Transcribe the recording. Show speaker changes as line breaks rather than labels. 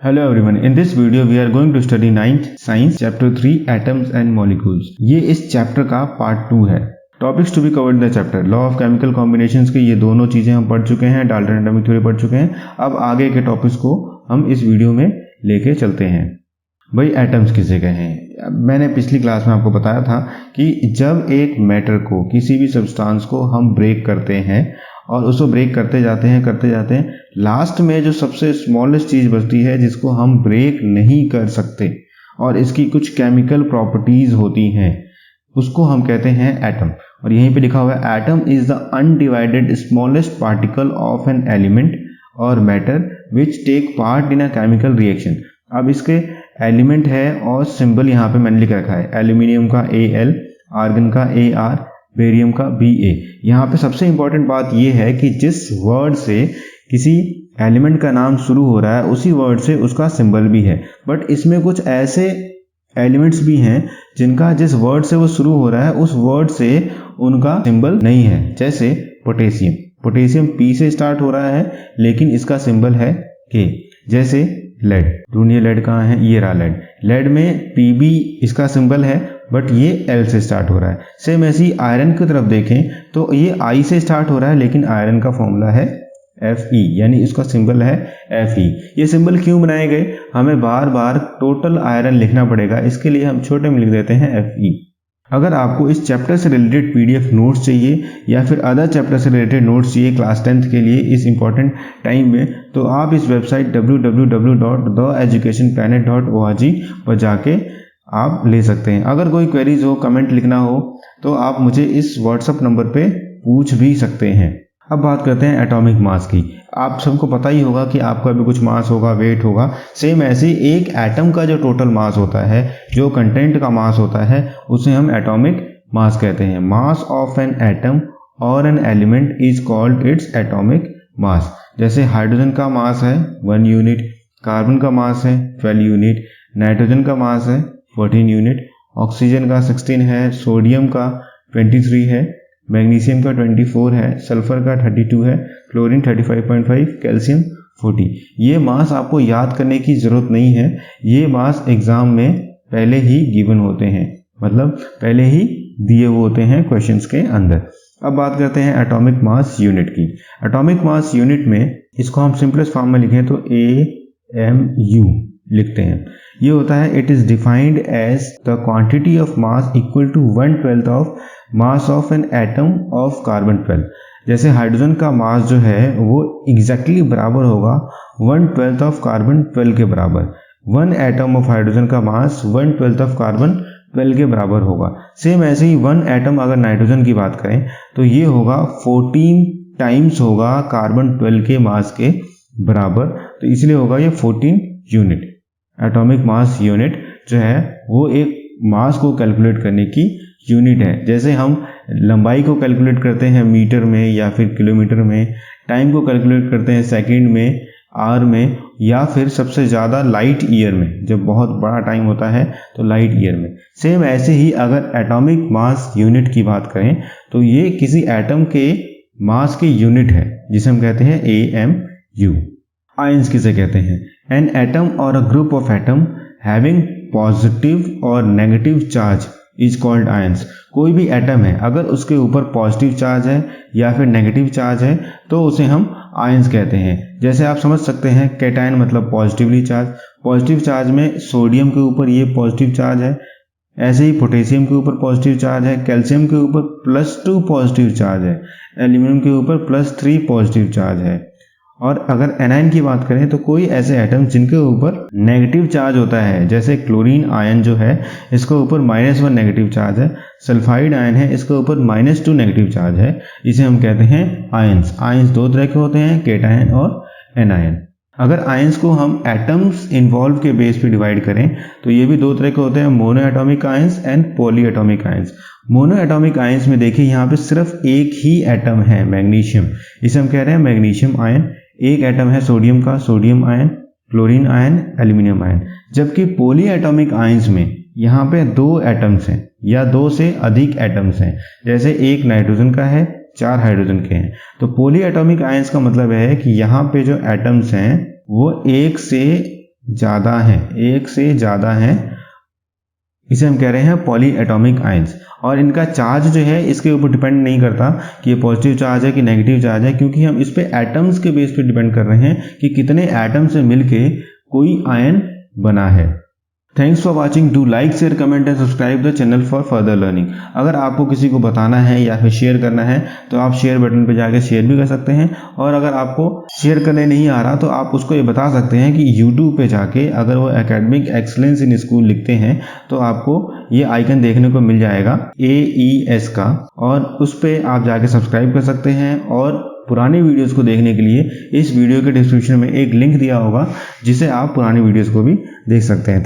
Hello everyone. In this video we are going to study 9th Science Chapter 3 Atoms and Molecules. ये इस chapter का part 2 है. Topics to be covered in the chapter. Law of chemical combinations के ये दोनों चीजें हम पढ़ चुके हैं. डाल्टन एटॉमिक थ्योरी पढ़ चुके हैं. अब आगे के टॉपिक्स को हम इस वीडियो में लेके चलते हैं. भाई एटम्स किसे कहें हैं? मैंने पिछली क्लास में आपको बताया था कि जब एक मैटर को, किसी भी सब्सटेंस को हम ब्रेक करते हैं और उसको ब्रेक करते जाते हैं, लास्ट में जो सबसे स्मॉलेस्ट चीज बचती है जिसको हम ब्रेक नहीं कर सकते और इसकी कुछ केमिकल प्रॉपर्टीज होती हैं, उसको हम कहते हैं एटम. और यहीं पे लिखा हुआ है atom is the undivided smallest particle of an element और matter which take part in a chemical reaction. अब इसके एलिमेंट है और सिंबल यहाँ पे मैंने लिख रखा है. एल्यूमिनियम का Al, आर्गन का Ar, बेरियम का Ba. यहाँ पे सबसे इंपॉर्टेंट बात यह है कि जिस वर्ड से किसी एलिमेंट का नाम शुरू हो रहा है उसी वर्ड से उसका सिंबल भी है. बट इसमें कुछ ऐसे एलिमेंट्स भी हैं जिनका जिस वर्ड से वो शुरू हो रहा है उस वर्ड से उनका सिंबल नहीं है. जैसे पोटेशियम P से स्टार्ट हो रहा है लेकिन इसका सिंबल है K. जैसे लेड, ढूंढिए लेड कहाँ है? ये रहा लेड. लेड में Pb इसका सिंबल है बट ये L से स्टार्ट हो रहा है. सेम ऐसी आयरन की तरफ देखें तो ये I से स्टार्ट हो रहा है लेकिन आयरन का फॉर्मूला है Fe, यानी इसका सिंबल है Fe. ये सिंबल क्यों बनाए गए? हमें बार बार टोटल आयरन लिखना पड़ेगा, इसके लिए हम छोटे में लिख देते हैं Fe. अगर आपको इस चैप्टर से रिलेटेड PDF नोट्स चाहिए या फिर अदर चैप्टर से रिलेटेड नोट्स चाहिए क्लास 10th के लिए इस इंपॉर्टेंट टाइम में, तो आप इस वेबसाइट www.theeducationplanet.org पर जाके आप ले सकते हैं. अगर कोई क्वेरीज हो, कमेंट लिखना हो तो आप मुझे इस व्हाट्सएप नंबर पे पूछ भी सकते हैं. अब बात करते हैं एटॉमिक मास की. आप सबको पता ही होगा कि आपका भी कुछ मास होगा, वेट होगा. सेम ऐसे एक एटम का जो टोटल मास होता है, जो कंटेंट का मास होता है, उसे हम एटॉमिक मास कहते हैं. मास ऑफ एन एटम और an element is called its atomic mass. जैसे हाइड्रोजन का मास है 1 यूनिट, कार्बन का मास है 12 यूनिट, नाइट्रोजन का मास है 14 यूनिट, ऑक्सीजन का 16 है, सोडियम का 23 है, मैग्नीशियम का 24 है, सल्फर का 32 है, क्लोरीन 35.5, कैल्शियम 40. ये मास आपको याद करने की जरूरत नहीं है. ये मास एग्जाम में पहले ही गिवन होते हैं, मतलब पहले ही दिए हुए होते हैं क्वेश्चंस के अंदर. अब बात करते हैं एटॉमिक मास यूनिट की. एटॉमिक मास यूनिट में इसको हम सिंपलेस्ट फॉर्म में लिखें तो AMU लिखते हैं. ये होता है it is defined as the quantity of mass equal to 1/12 of mass of an atom of carbon 12. जैसे हाइड्रोजन का मास जो है वो एग्जैक्टली बराबर होगा 1/12 ऑफ कार्बन 12 के बराबर. 1 एटम ऑफ हाइड्रोजन का मास 1/12 ऑफ कार्बन 12 के बराबर होगा. सेम ऐसे ही 1 एटम अगर नाइट्रोजन की बात करें तो ये होगा 14 टाइम्स होगा कार्बन 12 के मास के बराबर, तो इसलिए होगा ये 14 यूनिट. एटॉमिक मास यूनिट जो है वो एक मास को कैलकुलेट करने की यूनिट है. जैसे हम लंबाई को कैलकुलेट करते हैं मीटर में या फिर किलोमीटर में, टाइम को कैलकुलेट करते हैं सेकंड में, आवर में, या फिर सबसे ज़्यादा लाइट ईयर में. जब बहुत बड़ा टाइम होता है तो लाइट ईयर में. सेम ऐसे ही अगर एटॉमिक मास यूनिट की बात करें तो ये किसी एटम के मास की यूनिट है जिसे हम कहते हैं AMU. आयंस किसे कहते हैं? एन एटम और a group of atom having positive और negative charge is called ions. कोई भी एटम है अगर उसके ऊपर पॉजिटिव चार्ज है या फिर नेगेटिव चार्ज है तो उसे हम आयंस कहते हैं. जैसे आप समझ सकते हैं कैटायन मतलब पॉजिटिवली चार्ज. पॉजिटिव चार्ज में सोडियम के ऊपर ये पॉजिटिव चार्ज है, ऐसे ही पोटेशियम के ऊपर पॉजिटिव चार्ज है, कैल्शियम के ऊपर +2 पॉजिटिव चार्ज है, एल्यूमिनियम के ऊपर +3 पॉजिटिव चार्ज है. और अगर एनायन की बात करें तो कोई ऐसे एटम जिनके ऊपर नेगेटिव चार्ज होता है, जैसे क्लोरीन आयन जो है इसके ऊपर -1 नेगेटिव चार्ज है, सल्फाइड आयन है इसके ऊपर -2 नेगेटिव चार्ज है, इसे हम कहते हैं आयंस. आयंस दो तरह के होते हैं, केटायन और एनायन. अगर आयंस को हम एटम्स इन्वॉल्व के बेस पे डिवाइड करें तो ये भी दो तरह के होते हैं, mono atomic ions and poly atomic ions. Mono atomic ions में देखिए यहाँ पे सिर्फ एक ही एटम है, मैग्नीशियम, इसे हम कह रहे हैं मैग्नीशियम आयन. एक एटम है सोडियम का, sodium ion, chlorine ion, aluminium ion. जबकि पॉली एटॉमिक आयंस में यहाँ पे 2 एटम्स हैं या 2 से अधिक एटम्स हैं. जैसे एक नाइट्रोजन का है, 4 हाइड्रोजन के हैं. तो पॉली एटॉमिक आयंस का मतलब है कि यहाँ पे जो एटम्स हैं वो 1 से ज़्यादा हैं, एक से ज़्यादा हैं, इसे हम कह रहे हैं पॉली एटॉमिक आयंस। और इनका चार्ज जो है इसके ऊपर डिपेंड नहीं करता कि ये पॉजिटिव चार्ज है कि नेगेटिव चार्ज है, क्योंकि हम इस पे एटम्स के बेस पे डिपेंड कर रहे हैं कि कितने एटम से मिलके कोई आयन बना है। Thanks for watching. Do like, share, comment and subscribe the channel for further learning. अगर आपको किसी को बताना है या फिर शेयर करना है तो आप शेयर बटन पर जाके शेयर भी कर सकते हैं, और अगर आपको शेयर करने नहीं आ रहा तो आप उसको ये बता सकते हैं कि यूट्यूब पे जाके अगर वो एकेडमिक एक्सीलेंस इन स्कूल लिखते हैं तो आपको ये आइकन देखने को मिल जाएगा AES का, और उस पर आप जाके सब्सक्राइब कर सकते हैं। और पुरानी वीडियोस को देखने के लिए इस वीडियो के डिस्क्रिप्शन में एक लिंक दिया होगा जिसे आप पुरानी वीडियोस को भी देख सकते हैं।